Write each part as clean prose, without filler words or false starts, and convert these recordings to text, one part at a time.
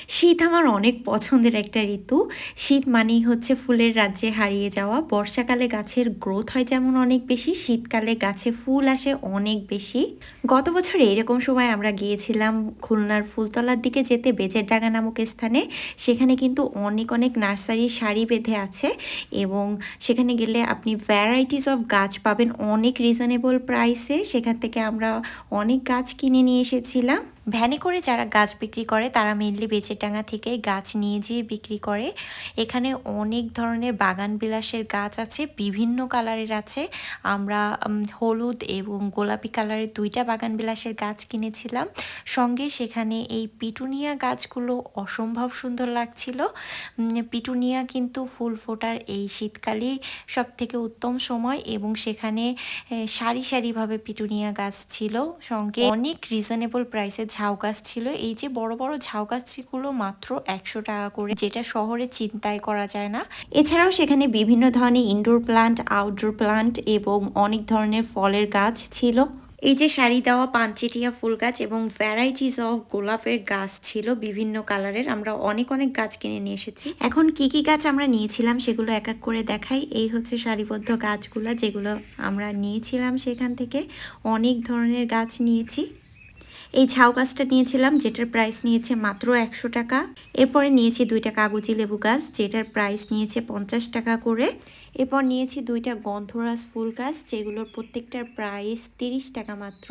শীত আমার অনেক পছন্দের একটা ঋতু। শীত মানেই হচ্ছে ফুলের রাজ্যে হারিয়ে যাওয়া। বর্ষাকালে গাছের গ্রোথ হয় যেমন অনেক বেশি, শীতকালে গাছে ফুল আসে অনেক বেশি। গত বছর এরকম সময় আমরা গিয়েছিলাম খুলনার ফুলতলার দিকে যেতে বেজের ডাঙ্গা নামক স্থানে। সেখানে কিন্তু অনেক অনেক নার্সারি সারি বেঁধে আছে এবং সেখানে গেলে আপনি ভ্যারাইটিস অফ গাছ পাবেন অনেক রিজনেবল প্রাইসে। সেখান থেকে আমরা অনেক গাছ কিনে নিয়ে এসেছিলাম। ভ্যানে করে যারা গাছ বিক্রি করে তারা মেনলি বেচেরডাঙ্গা থেকে গাছ নিয়ে যেয়ে বিক্রি করে। এখানে অনেক ধরনের বাগান বিলাসের গাছ আছে, বিভিন্ন কালারের আছে। আমরা হলুদ এবং গোলাপি কালারের দুইটা বাগান বিলাসের গাছ কিনেছিলাম। সঙ্গে সেখানে এই পিটুনিয়া গাছগুলো অসম্ভব সুন্দর লাগছিল। পিটুনিয়া কিন্তু ফুল ফোটার এই শীতকালেই সব থেকে উত্তম সময় এবং সেখানে সারি সারিভাবে পিটুনিয়া গাছ ছিল। সঙ্গে অনেক রিজনেবল প্রাইসে ঝাউ গাছ ছিল। এই যে বড় বড় ঝাউ গাছগুলো মাত্র 100 টাকা করে, যেটা শহরে চিন্তাই করা যায় না। এছাড়াও সেখানে বিভিন্ন ধরনের ইনডোর প্লান্ট, আউটডোর প্লান্ট এবং অনেক ধরনের ফলের গাছ ছিল। এই যে সারি দেওয়া পানচিটিয়া ফুল গাছ এবং ভ্যারাইটিস অফ গোলাপের গাছ ছিল বিভিন্ন কালারের। আমরা অনেক অনেক গাছ কিনে নিয়ে এসেছি। এখন কি কি গাছ আমরা নিয়েছিলাম সেগুলো এক এক করে দেখাই। এই হচ্ছে সারিবদ্ধ গাছগুলো যেগুলো আমরা নিয়েছিলাম সেখান থেকে। অনেক ধরনের গাছ নিয়েছি। এই ঝাউ গাছটা নিয়েছিলাম যেটার প্রাইস নিয়েছে মাত্র 100 টাকা। এরপরে নিয়েছি দুইটা কাগজি লেবু গাছ যেটার প্রাইস নিয়েছে 50 টাকা করে। এরপর নিয়েছি দুইটা গন্ধরাজ ফুল গাছ যেগুলোর প্রত্যেকটার প্রাইস 30 টাকা মাত্র।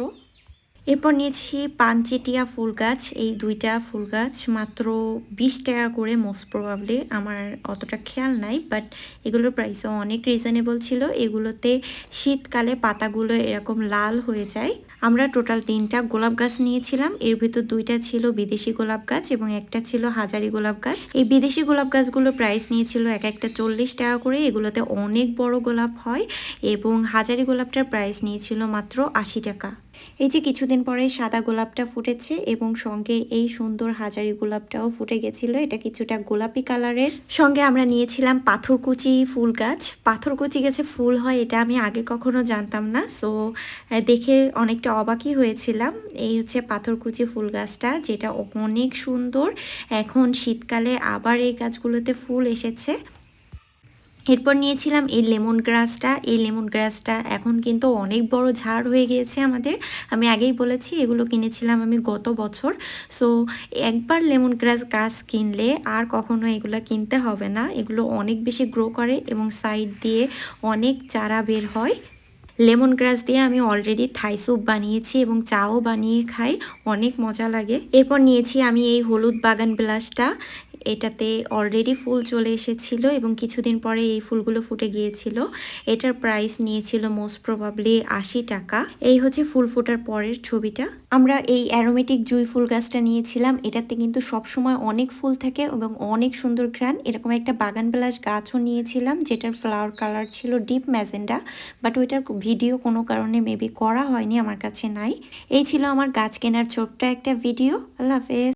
এরপর নিয়েছি পানচেটিয়া ফুল গাছ, এই দুইটা ফুল গাছ মাত্র 20 টাকা করে। মোস্ট প্রবাবলি আমার অতটা খেয়াল নাই, বাট এগুলোর প্রাইসও অনেক রিজনেবল ছিল। এগুলোতে শীতকালে পাতাগুলো এরকম লাল হয়ে যায়। আমরা টোটাল 3টা গোলাপ গাছ নিয়েছিলাম। এর ভিতর 2টা ছিল বিদেশি গোলাপ গাছ এবং একটা ছিল হাজারি গোলাপ গাছ। এই বিদেশি গোলাপ গাছগুলোর প্রাইস নিয়েছিল এক একটা 40 টাকা করে। এগুলোতে অনেক বড় গোলাপ হয় এবং হাজারি গোলাপটার প্রাইস নিয়েছিল মাত্র 80 টাকা। এই যে কিছুদিন পরে সাদা গোলাপটা ফুটেছে এবং সঙ্গে এই সুন্দর হাজারি গোলাপটাও ফুটে গেছিল, এটা কিছুটা গোলাপি কালারের। সঙ্গে আমরা নিয়েছিলাম পাথরকুচি ফুল গাছ। পাথরকুচি গাছে ফুল হয় এটা আমি আগে কখনো জানতাম না, সো দেখে অনেকটা অবাকই হয়েছিলাম। এই হচ্ছে পাথরকুচি ফুল গাছটা, যেটা অনেক সুন্দর। এখন শীতকালে আবার এই গাছগুলোতে ফুল এসেছে। এরপর নিয়েছিলাম এই লেমন গ্রাসটা। এই লেমন গ্রাসটা এখন কিন্তু অনেক বড় ঝাড় হয়ে গিয়েছে আমাদের। আমি আগেই বলেছি এগুলো কিনেছিলাম আমি গত বছর। সো একবার লেমন গ্রাস গাছ কিনলে আর কখনো এগুলো কিনতে হবে না। এগুলো অনেক বেশি গ্রো করে এবং সাইড দিয়ে অনেক চারা বের হয়। লেমন গ্রাস দিয়ে আমি অলরেডি থাই স্যুপ বানিয়েছি এবং চাও বানিয়ে খাই, অনেক মজা লাগে। এরপর নিয়েছি আমি এই হলুদ বাগান বিলাসটা। এটাতে অলরেডি ফুল চলে এসেছিল এবং কিছুদিন পরে এই ফুলগুলো ফুটে গিয়েছিল। এটার প্রাইস নিয়েছিল মোস্ট প্রবাবলি 80 টাকা। এই হচ্ছে ফুল ফোটার পরের ছবিটা। আমরা এই অ্যারোমেটিক জুঁই ফুল গাছটা নিয়েছিলাম। এটাতে কিন্তু সবসময় অনেক ফুল থাকে এবং অনেক সুন্দর ঘ্রাণ। এরকম একটা বাগান বিলাস গাছও নিয়েছিলাম যেটার ফ্লাওয়ার কালার ছিল ডিপ ম্যাজেন্ডা, বাট ওইটার ভিডিও কোনো কারণে মেবি করা হয়নি, আমার কাছে নাই। এই ছিল আমার গাছ কেনার ছোট্ট একটা ভিডিও। আল্লাহ হাফেজ।